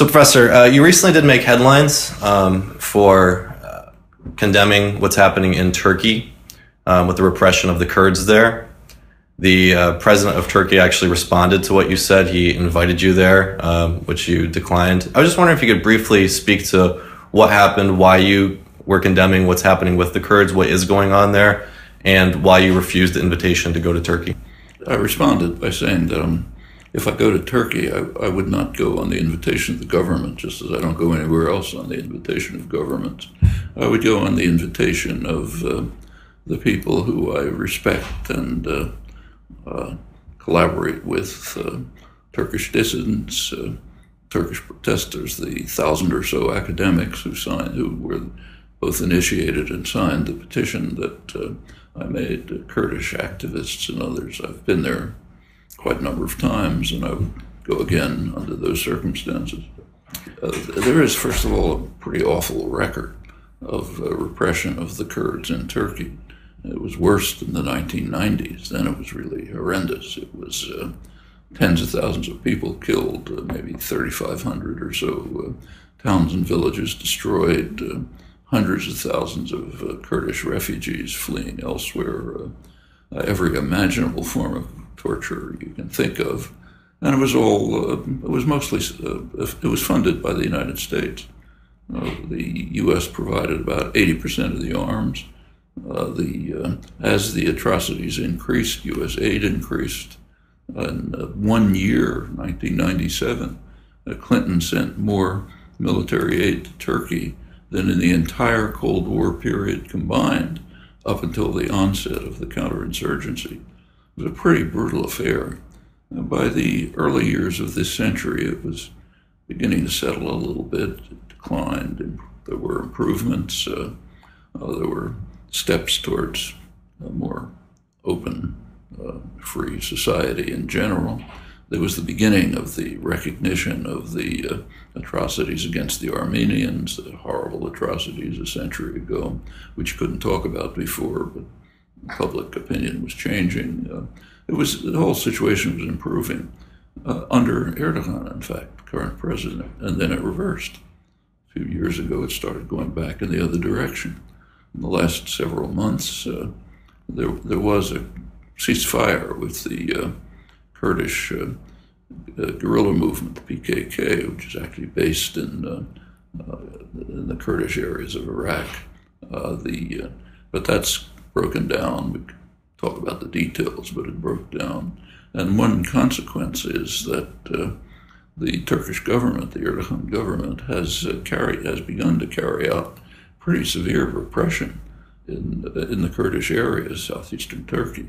So, Professor, you recently did make headlines for condemning what's happening in Turkey with the repression of the Kurds there. The president of Turkey actually responded to what you said. He invited you there, which you declined. I was just wondering if you could briefly speak to what happened, why you were condemning what's happening with the Kurds, what is going on there, and why you refused the invitation to go to Turkey. I responded by saying that if I go to Turkey, I would not go on the invitation of the government, just as I don't go anywhere else on the invitation of governments. I would go on the invitation of the people who I respect and collaborate with, Turkish dissidents, Turkish protesters, the 1,000 or so academics who were both initiated and signed the petition that I made, Kurdish activists and others. I've been there quite a number of times, and I would go again under those circumstances. There is, first of all, a pretty awful record of repression of the Kurds in Turkey. It was worse in the 1990s. Then it was really horrendous. It was tens of thousands of people killed, maybe 3,500 or so towns and villages destroyed, hundreds of thousands of Kurdish refugees fleeing elsewhere, every imaginable form of torture you can think of. And it was all, it was mostly, it was funded by the United States. The U.S. provided about 80% of the arms. As the atrocities increased, U.S. aid increased. In 1 year, 1997, Clinton sent more military aid to Turkey than in the entire Cold War period combined up until the onset of the counterinsurgency. It was a pretty brutal affair. And by the early years of this century, it was beginning to settle a little bit. It declined, and there were improvements. There were steps towards a more open, free society in general. There was the beginning of the recognition of the atrocities against the Armenians, the horrible atrocities a century ago, which you couldn't talk about before, but public opinion was changing. The whole situation was improving under Erdogan, in fact, the current president, and then it reversed. A few years ago, it started going back in the other direction. In the last several months, there was a ceasefire with the Kurdish guerrilla movement, the PKK, which is actually based in the Kurdish areas of Iraq. But that's broken down. We could talk about the details, but it broke down. And one consequence is that the Turkish government, the Erdogan government, has begun to carry out pretty severe repression in the Kurdish areas, southeastern Turkey.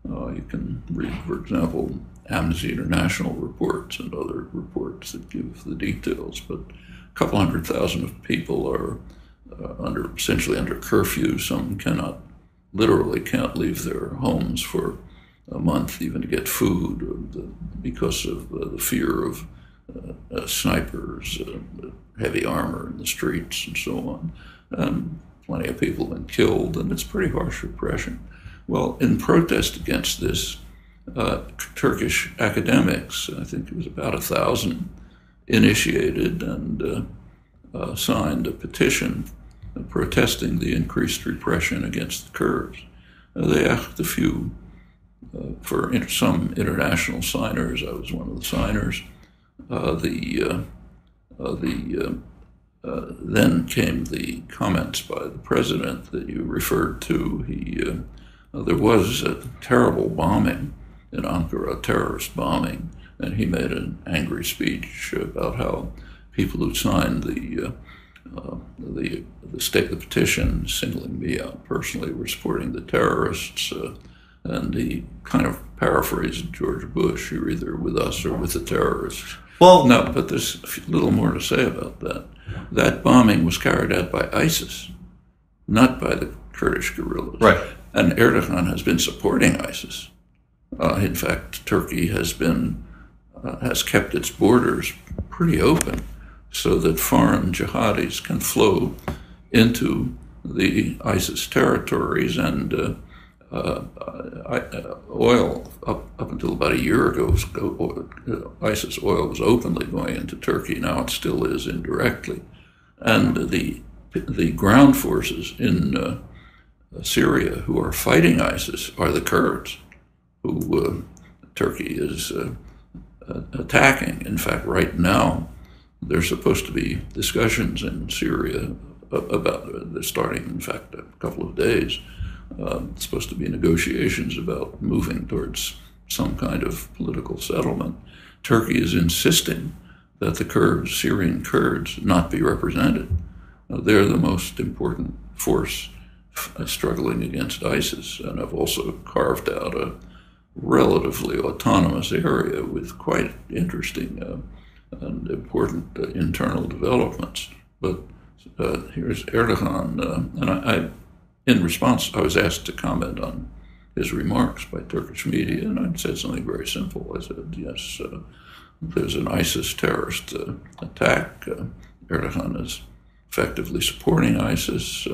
You can read, for example, Amnesty International reports and other reports that give the details, but a couple 100,000 of people are essentially under curfew. Some literally can't leave their homes for a month even to get food because of the fear of snipers, heavy armor in the streets, and so on. Plenty of people have been killed, and it's pretty harsh repression. Well, in protest against this, Turkish academics, I think it was about 1,000, initiated and signed a petition protesting the increased repression against the Kurds. They asked a few, for some international signers, I was one of the signers. Then came the comments by the president that you referred to. There was a terrible bombing in Ankara, a terrorist bombing, and he made an angry speech about how people who signed the petition, singling me out personally, were supporting the terrorists. And he kind of paraphrased George Bush: "You're either with us or with the terrorists." Well, no, but there's a little more to say about that. That bombing was carried out by ISIS, not by the Kurdish guerrillas. Right. And Erdogan has been supporting ISIS. In fact, Turkey has kept its borders pretty open so that foreign jihadis can flow into the ISIS territories and Oil, up until about a year ago, ISIS oil was openly going into Turkey. Now it still is indirectly. And the ground forces in Syria who are fighting ISIS are the Kurds, who Turkey is attacking. In fact, right now, there's supposed to be discussions in Syria about, they're starting, in fact, a couple of days. It's supposed to be negotiations about moving towards some kind of political settlement. Turkey is insisting that the Kurds, Syrian Kurds, not be represented. They're the most important force struggling against ISIS, and have also carved out a relatively autonomous area with quite interesting and important internal developments. But here's Erdogan, and in response, I was asked to comment on his remarks by Turkish media, and I said something very simple. I said, yes, there's an ISIS terrorist attack. Erdogan is effectively supporting ISIS.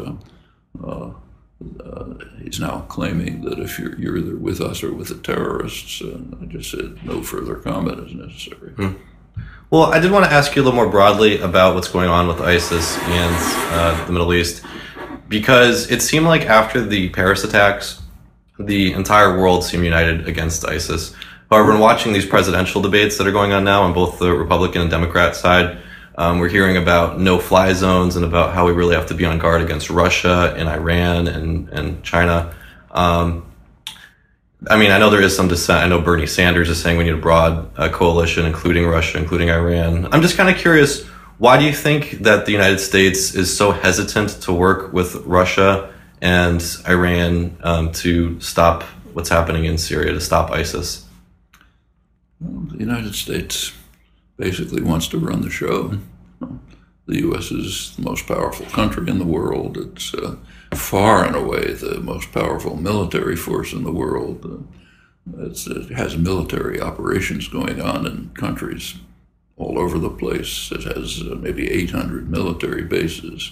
He's now claiming that if you're either with us or with the terrorists. I just said no further comment is necessary. Well, I did want to ask you a little more broadly about what's going on with ISIS and the Middle East, because it seemed like after the Paris attacks, the entire world seemed united against ISIS. However, in watching these presidential debates that are going on now on both the Republican and Democrat side, we're hearing about no-fly zones and about how we really have to be on guard against Russia and Iran and China. I mean, I know there is some dissent. I know Bernie Sanders is saying we need a broad coalition, including Russia, including Iran. I'm just kind of curious, why do you think that the United States is so hesitant to work with Russia and Iran to stop what's happening in Syria, to stop ISIS? Well, the United States basically wants to run the show. The U.S. is the most powerful country in the world. It's far and away the most powerful military force in the world. It has military operations going on in countries all over the place. It has maybe 800 military bases.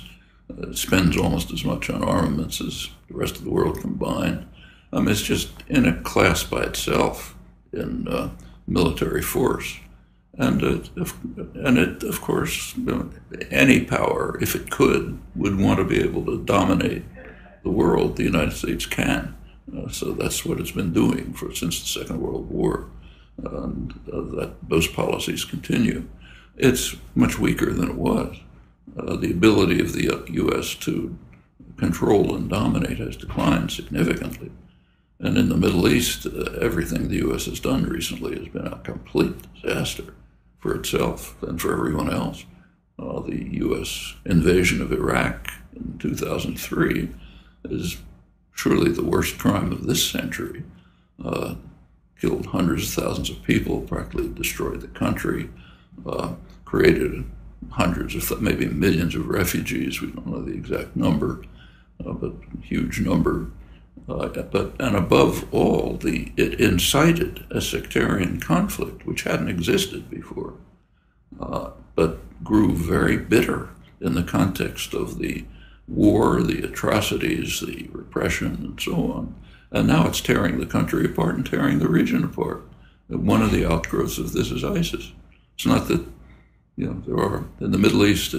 It spends almost as much on armaments as the rest of the world combined. It's just in a class by itself in military force. And it, of course, any power, if it could, would want to be able to dominate the world. The United States can. So that's what it's been doing since the Second World War. And those policies continue. It's much weaker than it was. The ability of the U.S. to control and dominate has declined significantly. And in the Middle East, everything the U.S. has done recently has been a complete disaster for itself and for everyone else. The U.S. invasion of Iraq in 2003 is surely the worst crime of this century. Killed hundreds of thousands of people, practically destroyed the country, created hundreds of, maybe millions of refugees. We don't know the exact number, but a huge number. And above all, it incited a sectarian conflict which hadn't existed before, but grew very bitter in the context of the war, the atrocities, the repression, and so on. And now it's tearing the country apart and tearing the region apart. And one of the outgrowths of this is ISIS. It's not that, there are, in the Middle East,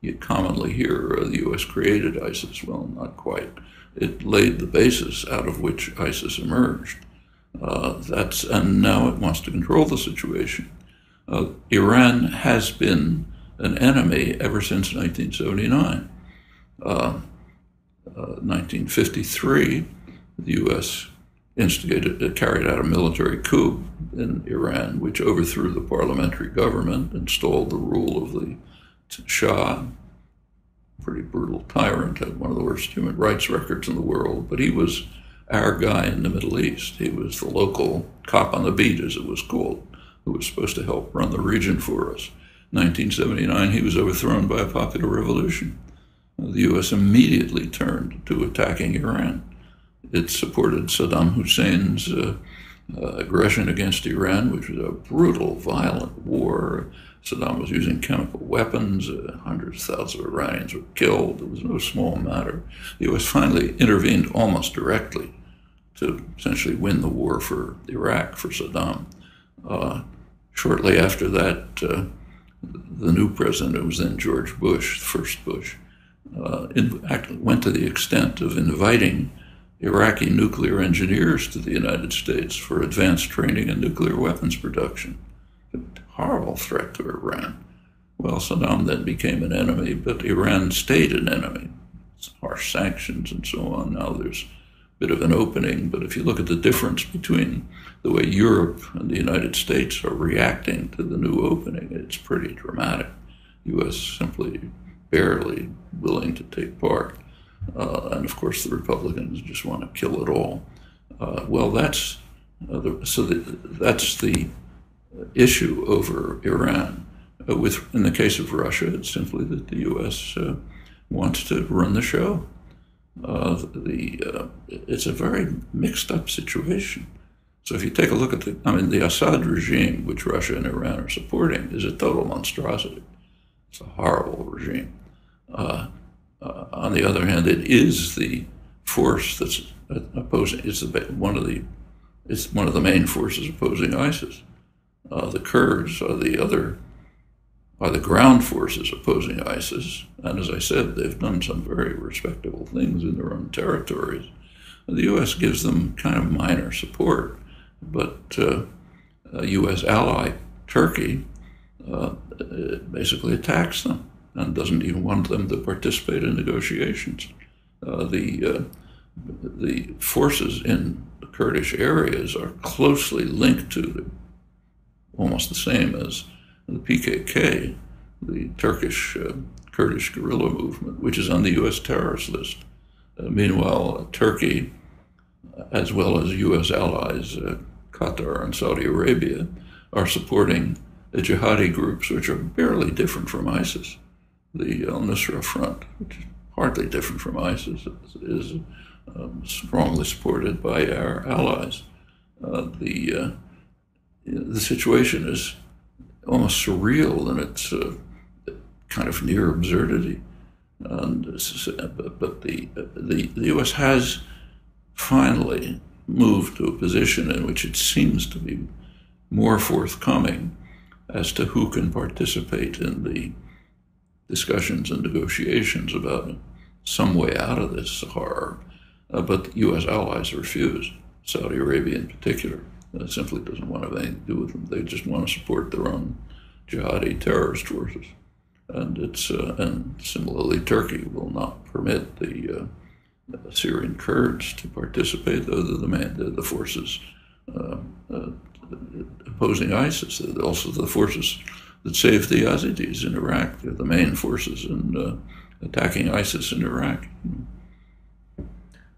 you commonly hear the U.S. created ISIS. Well, not quite. It laid the basis out of which ISIS emerged. And now it wants to control the situation. Iran has been an enemy ever since 1979. 1953, the U.S. carried out a military coup in Iran, which overthrew the parliamentary government, installed the rule of the Shah, pretty brutal tyrant, had one of the worst human rights records in the world, but he was our guy in the Middle East. He was the local cop on the beat, as it was called, who was supposed to help run the region for us. 1979, he was overthrown by a popular revolution. The U.S. immediately turned to attacking Iran. It supported Saddam Hussein's aggression against Iran, which was a brutal, violent war. Saddam was using chemical weapons. Hundreds of thousands of Iranians were killed. It was no small matter. The U.S. finally intervened almost directly to essentially win the war for Iraq, for Saddam. Shortly after that, the new president, it was then George Bush, the first Bush, went to the extent of inviting Iraqi nuclear engineers to the United States for advanced training in nuclear weapons production. A horrible threat to Iran. Well, Saddam then became an enemy, but Iran stayed an enemy. Harsh sanctions and so on. Now there's a bit of an opening, but if you look at the difference between the way Europe and the United States are reacting to the new opening, it's pretty dramatic. U.S. simply barely willing to take part. And of course, the Republicans just want to kill it all. Well, that's the issue over Iran. In the case of Russia, it's simply that the U.S. Wants to run the show. It's a very mixed up situation. So if you take a look at the Assad regime, which Russia and Iran are supporting, is a total monstrosity. It's a horrible regime. On the other hand, it is the force that's opposing. It's one of the main forces opposing ISIS. The Kurds are the ground forces opposing ISIS, and as I said, they've done some very respectable things in their own territories. The U.S. gives them kind of minor support, but a U.S. ally, Turkey, basically attacks them and doesn't even want them to participate in negotiations. The forces in the Kurdish areas are closely linked to almost the same as the PKK, the Turkish Kurdish guerrilla movement, which is on the U.S. terrorist list. Meanwhile, Turkey, as well as U.S. allies, Qatar and Saudi Arabia, are supporting the jihadi groups, which are barely different from ISIS. The al-Nusra Front, which is hardly different from ISIS, is strongly supported by our allies. The situation is almost surreal in its kind of near absurdity. But the U.S. has finally moved to a position in which it seems to be more forthcoming as to who can participate in the discussions and negotiations about some way out of this horror. But U.S. allies refuse, Saudi Arabia in particular. Simply doesn't want to have anything to do with them. They just want to support their own jihadi terrorist forces. And similarly, Turkey will not permit the Syrian Kurds to participate, though they're the forces opposing ISIS. They're also the forces that saved the Yazidis in Iraq. They're the main forces in attacking ISIS in Iraq.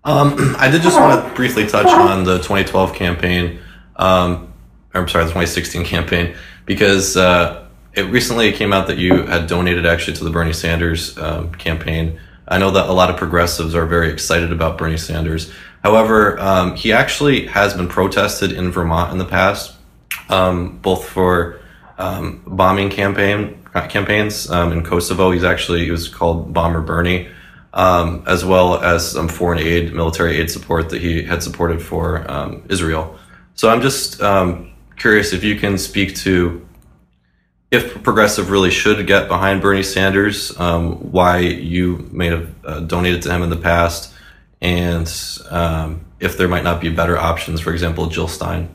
I did just want to briefly touch on the 2012 campaign. The 2016 campaign, because it recently came out that you had donated actually to the Bernie Sanders campaign. I know that a lot of progressives are very excited about Bernie Sanders. However, he actually has been protested in Vermont in the past, both for bombing campaigns in Kosovo. He was called Bomber Bernie, as well as some foreign aid, military aid support that he had supported for Israel. So I'm just curious if you can speak to if progressive really should get behind Bernie Sanders, why you may have donated to him in the past, and if there might not be better options, for example, Jill Stein.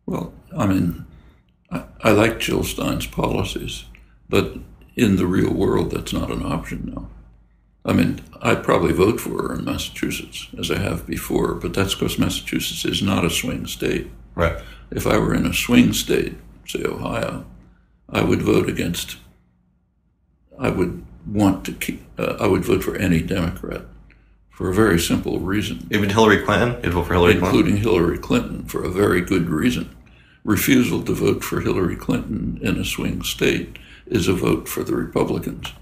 Well, I mean, I like Jill Stein's policies, but in the real world, that's not an option now. I mean, I'd probably vote for her in Massachusetts, as I have before, but that's because Massachusetts is not a swing state. Right. If I were in a swing state, say Ohio, I would vote against, I would vote for any Democrat for a very simple reason. Even Hillary Clinton? You'd vote for Hillary Clinton? Including Hillary Clinton, for a very good reason. Refusal to vote for Hillary Clinton in a swing state is a vote for the Republicans.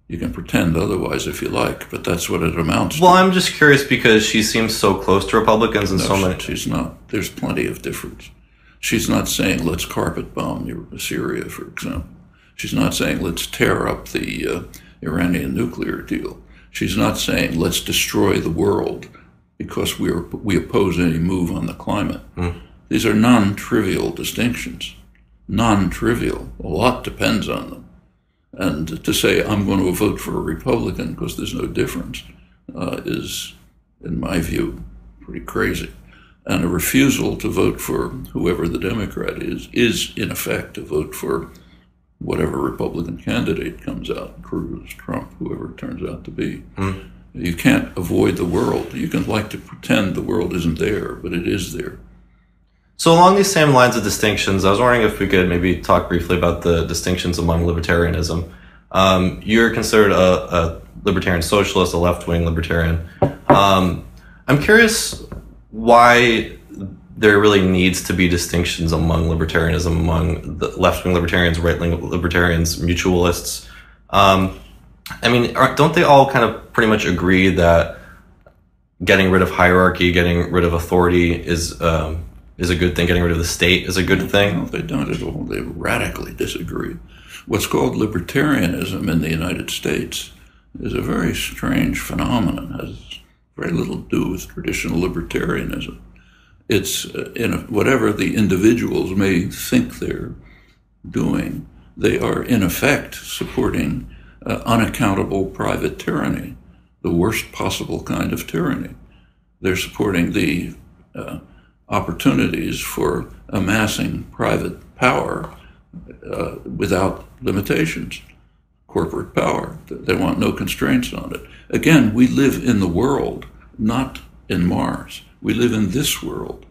You can pretend otherwise if you like, but that's what it amounts to. Well, I'm just curious because she seems so close to Republicans and so many. She's not. There's plenty of difference. She's not saying let's carpet bomb Syria, for example. She's not saying let's tear up the Iranian nuclear deal. She's not saying let's destroy the world because we oppose any move on the climate. These are non-trivial distinctions. Non-trivial. A lot depends on them. And to say I'm going to vote for a Republican because there's no difference is, in my view, pretty crazy. And a refusal to vote for whoever the Democrat is in effect a vote for whatever Republican candidate comes out, Cruz, Trump, whoever it turns out to be. You can't avoid the world. You can like to pretend the world isn't there, but it is there. So along these same lines of distinctions, I was wondering if we could maybe talk briefly about the distinctions among libertarianism. You're considered a libertarian socialist, a left-wing libertarian. I'm curious why there really needs to be distinctions among libertarianism, among the left-wing libertarians, right-wing libertarians, mutualists. I mean, don't they all kind of pretty much agree that getting rid of hierarchy, getting rid of authority is a good thing, getting rid of the state is a good thing? No, they don't at all. They radically disagree. What's called libertarianism in the United States is a very strange phenomenon. It has very little to do with traditional libertarianism. It's whatever the individuals may think they're doing, they are in effect supporting unaccountable private tyranny, the worst possible kind of tyranny. They're supporting the opportunities for amassing private power without limitations, corporate power. They want no constraints on it. Again, we live in the world, not in Mars. We live in this world.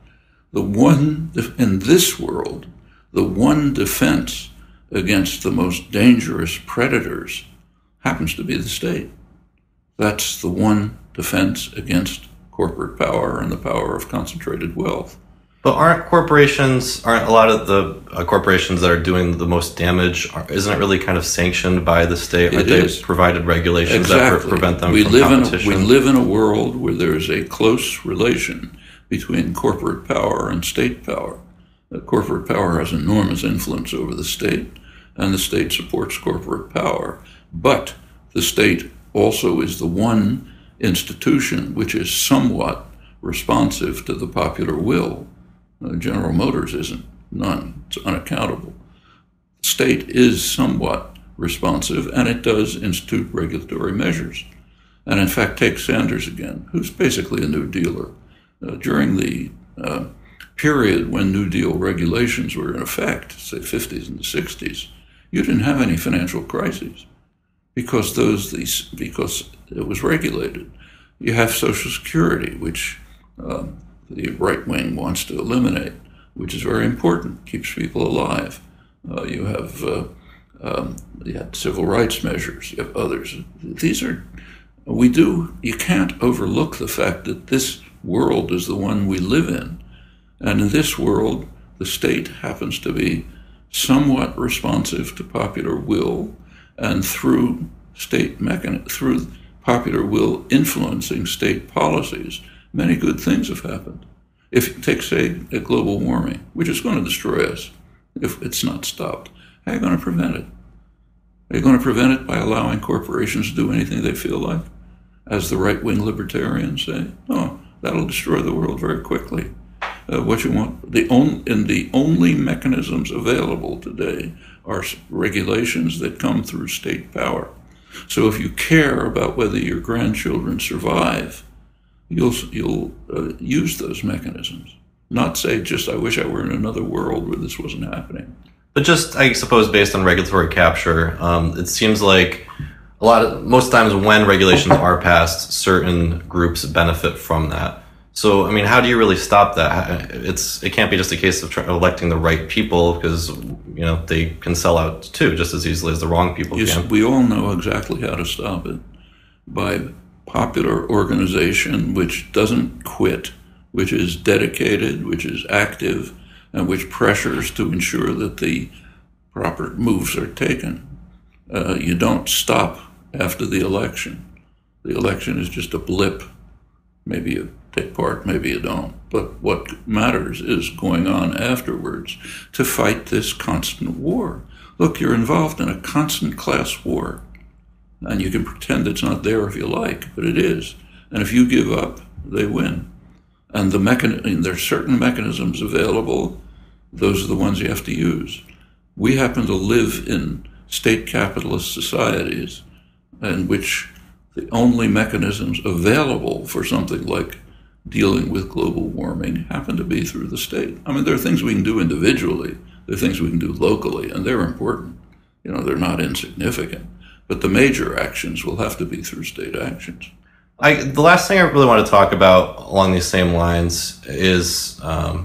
In this world, the one defense against the most dangerous predators happens to be the state. That's the one defense against corporate power and the power of concentrated wealth. But aren't a lot of the corporations that are doing the most damage, isn't it really kind of sanctioned by the state? Aren't they provided regulations that prevent them from competition? We live in a world where there is a close relation between corporate power and state power. Corporate power has enormous influence over the state, and the state supports corporate power. But the state also is the one institution which is somewhat responsive to the popular will. General Motors isn't. None. It's unaccountable. The state is somewhat responsive, and it does institute regulatory measures. And in fact, take Sanders again, who's basically a New Dealer. During the period when New Deal regulations were in effect, say 50s and the 60s, you didn't have any financial crises because it was regulated. You have Social Security, which the right wing wants to eliminate, which is very important, keeps people alive. You had civil rights measures, you have others. You can't overlook the fact that this world is the one we live in. And in this world, the state happens to be somewhat responsive to popular will, and through through popular will influencing state policies, many good things have happened. If you take, say, global warming, which is going to destroy us if it's not stopped, how are you going to prevent it? Are you going to prevent it by allowing corporations to do anything they feel like? As the right-wing libertarians say, no, that'll destroy the world very quickly. What you want, the only mechanisms available today are regulations that come through state power. So if you care about whether your grandchildren survive, you'll use those mechanisms. Not say just, I wish I were in another world where this wasn't happening. But just, I suppose, based on regulatory capture, it seems like most times when regulations are passed, certain groups benefit from that. So, I mean, how do you really stop that? It can't be just a case of electing the right people, because, they can sell out too, just as easily as the wrong people can. We all know exactly how to stop it. By popular organization which doesn't quit, which is dedicated, which is active, and which pressures to ensure that the proper moves are taken. You don't stop after the election. The election is just a blip. Maybe you take part, maybe you don't. But what matters is going on afterwards to fight this constant war. Look, you're involved in a constant class war. And you can pretend it's not there if you like, but it is. And if you give up, they win. And there's certain mechanisms available. Those are the ones you have to use. We happen to live in state capitalist societies in which the only mechanisms available for something like dealing with global warming happen to be through the state. I mean, there are things we can do individually, there are things we can do locally, and they're important. You know, they're not insignificant. But the major actions will have to be through state actions. The last thing I really want to talk about along these same lines is a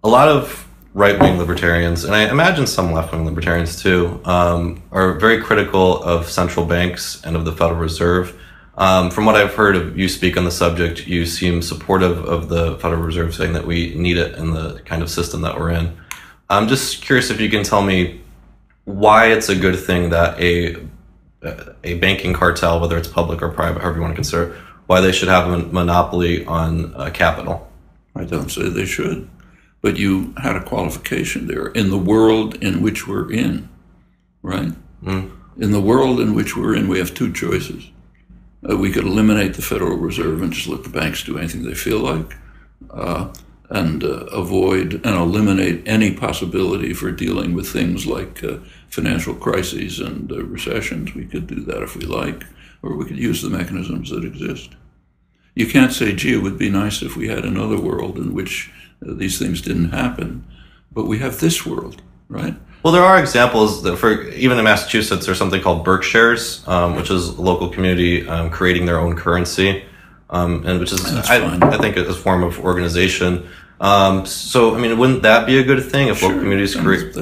lot of right-wing libertarians, and I imagine some left-wing libertarians too, are very critical of central banks and of the Federal Reserve. From what I've heard of you speak on the subject, you seem supportive of the Federal Reserve, saying that we need it in the kind of system that we're in. I'm just curious if you can tell me why it's a good thing that a banking cartel, whether it's public or private, however you want to consider it, why they should have a monopoly on capital. I don't say they should, but you had a qualification there. In the world in which we're in, right? Mm. In the world in which we're in, we have two choices. We could eliminate the Federal Reserve and just let the banks do anything they feel like, and avoid and eliminate any possibility for dealing with things like financial crises and recessions. We could do that if we like, or we could use the mechanisms that exist. You can't say, gee, it would be nice if we had another world in which these things didn't happen, but we have this world, right? Well, there are examples that, for even in Massachusetts, there's something called Berkshires, which is a local community creating their own currency, and which is, I think, a form of organization. So, I mean, wouldn't that be a good thing if local communities create?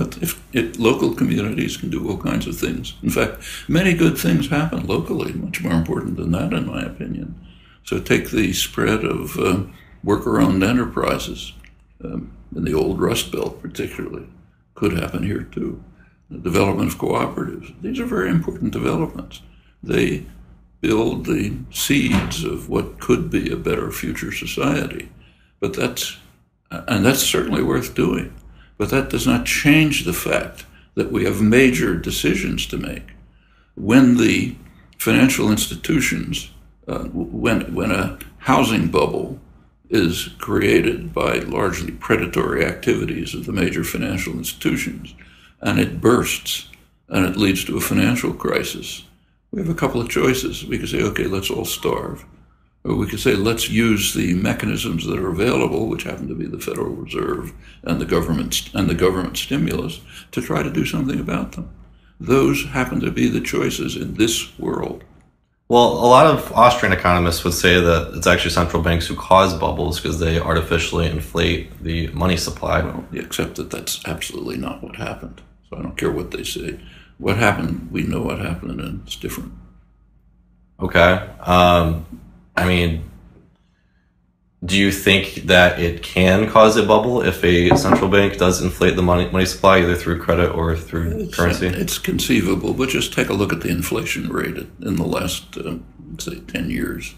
If local communities can do all kinds of things. In fact, many good things happen locally, much more important than that, in my opinion. So take the spread of worker-owned enterprises in the old Rust Belt, particularly. Could happen here, too. The development of cooperatives. These are very important developments. They build the seeds of what could be a better future society. But that's certainly worth doing. But that does not change the fact that we have major decisions to make. When the financial institutions, when a housing bubble is created by largely predatory activities of the major financial institutions, and it bursts, and it leads to a financial crisis, we have a couple of choices. We could say, okay, let's all starve. Or we could say, let's use the mechanisms that are available, which happen to be the Federal Reserve and the government stimulus, to try to do something about them. Those happen to be the choices in this world. Well, a lot of Austrian economists would say that it's actually central banks who cause bubbles because they artificially inflate the money supply. Well, except that that's absolutely not what happened. So I don't care what they say. What happened, we know what happened, and it's different. Okay. I mean, do you think that it can cause a bubble if a central bank does inflate the money supply, either through credit or through currency? It's conceivable, but just take a look at the inflation rate in the last, say, 10 years.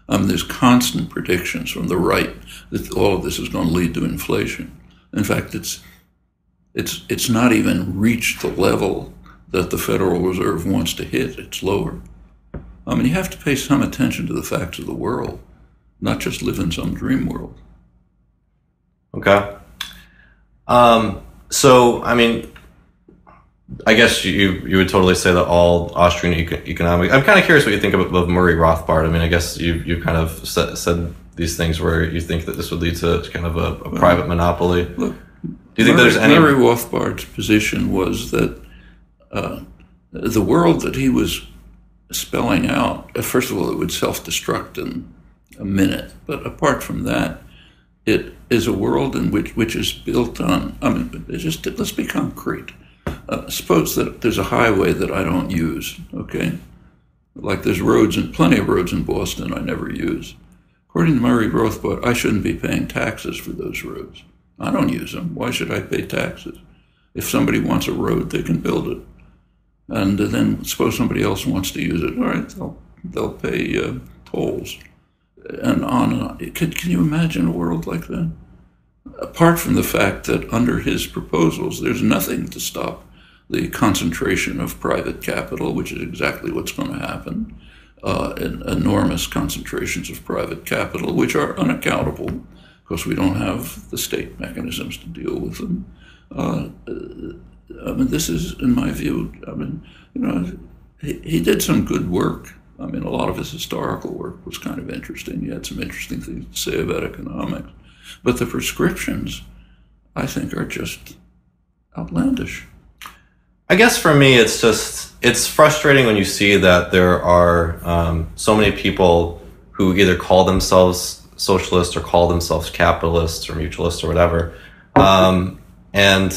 There's constant predictions from the right that all of this is going to lead to inflation. In fact, it's not even reached the level that the Federal Reserve wants to hit. It's lower. I mean, you have to pay some attention to the facts of the world, not just live in some dream world. Okay. So, I mean, I guess you would totally say that all Austrian economic... I'm kind of curious what you think of Murray Rothbard. I mean, I guess you kind of said these things where you think that this would lead to kind of a private monopoly. Look, do you think there's any... Murray Rothbard's position was that the world that he was spelling out, first of all, it would self-destruct in a minute. But apart from that, it is a world in which is built on, I mean, let's be concrete. Suppose that there's a highway that I don't use, okay? Like there's plenty of roads in Boston I never use. According to Murray Rothbard, I shouldn't be paying taxes for those roads. I don't use them. Why should I pay taxes? If somebody wants a road, they can build it. And then suppose somebody else wants to use it. All right, they'll pay tolls and on and on. Can you imagine a world like that? Apart from the fact that under his proposals, there's nothing to stop the concentration of private capital, which is exactly what's going to happen. enormous concentrations of private capital, which are unaccountable because we don't have the state mechanisms to deal with them. I mean, this is, in my view, I mean, you know, he did some good work. I mean, a lot of his historical work was kind of interesting. He had some interesting things to say about economics. But the prescriptions, I think, are just outlandish. I guess for me, it's frustrating when you see that there are so many people who either call themselves socialists or call themselves capitalists or mutualists or whatever. And,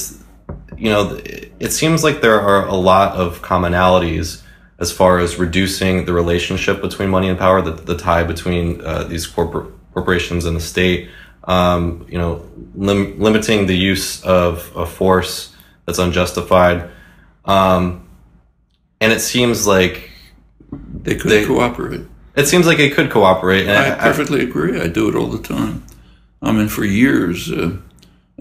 you know, it seems like there are a lot of commonalities as far as reducing the relationship between money and power, the tie between these corporations and the state, you know, limiting the use of force that's unjustified. And it seems like they could cooperate. It seems like it could cooperate. And I perfectly agree. I do it all the time. I mean, for years,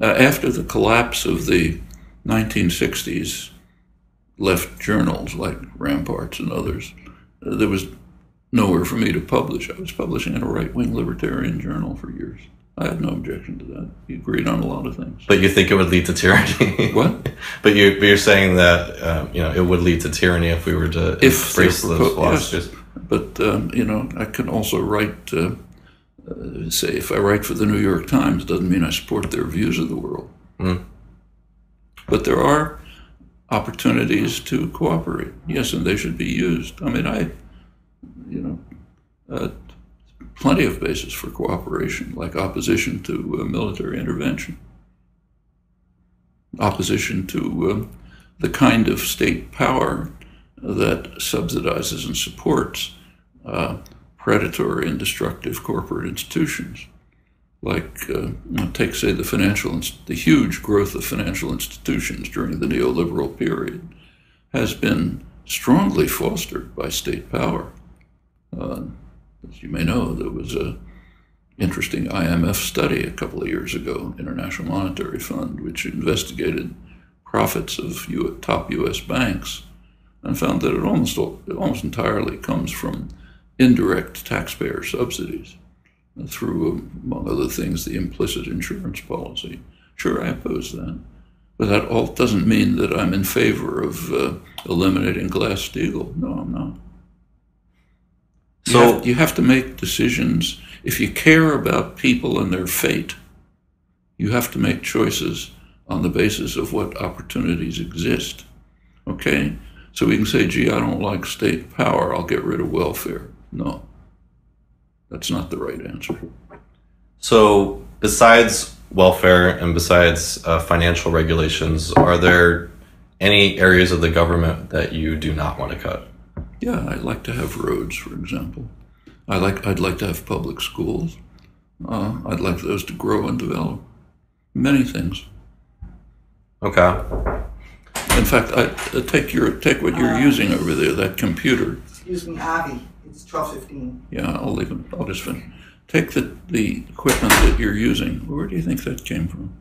after the collapse of the 1960s left journals like Ramparts and others, there was nowhere for me to publish. I was publishing in a right-wing libertarian journal for years. I had no objection to that. We agreed on a lot of things. But you think it would lead to tyranny? What? But you're saying that you know, it would lead to tyranny if we were to embrace those philosophies. Yes. But you know, I can also write. Say, if I write for the New York Times, doesn't mean I support their views of the world. Mm. But there are opportunities to cooperate, yes, and they should be used. I mean, you know, plenty of basis for cooperation, like opposition to military intervention, opposition to the kind of state power that subsidizes and supports predatory and destructive corporate institutions. Like, take, say, the huge growth of financial institutions during the neoliberal period has been strongly fostered by state power. As you may know, there was an interesting IMF study a couple of years ago, International Monetary Fund, which investigated profits of top U.S. banks and found that it almost entirely comes from indirect taxpayer subsidies through, among other things, the implicit insurance policy. Sure, I oppose that. But that all doesn't mean that I'm in favor of eliminating Glass-Steagall. No, I'm not. So you have to make decisions. If you care about people and their fate, you have to make choices on the basis of what opportunities exist. Okay? So we can say, gee, I don't like state power, I'll get rid of welfare. No. That's not the right answer. So besides welfare and besides financial regulations, are there any areas of the government that you do not want to cut? Yeah, I'd like to have roads, for example. I'd like to have public schools. I'd like those to grow and develop. Many things. Okay. In fact, take what you're using over there, that computer. Excuse me, Avi. It's 12:15. Yeah, I'll leave it. I'll just finish. Take the equipment that you're using. Where do you think that came from?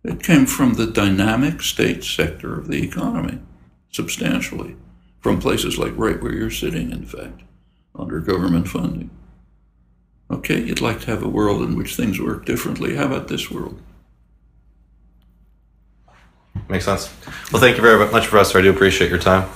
It came from the dynamic state sector of the economy, substantially. From places like right where you're sitting, in fact, under government funding. Okay, you'd like to have a world in which things work differently. How about this world? Makes sense. Well, thank you very much, Professor. I do appreciate your time.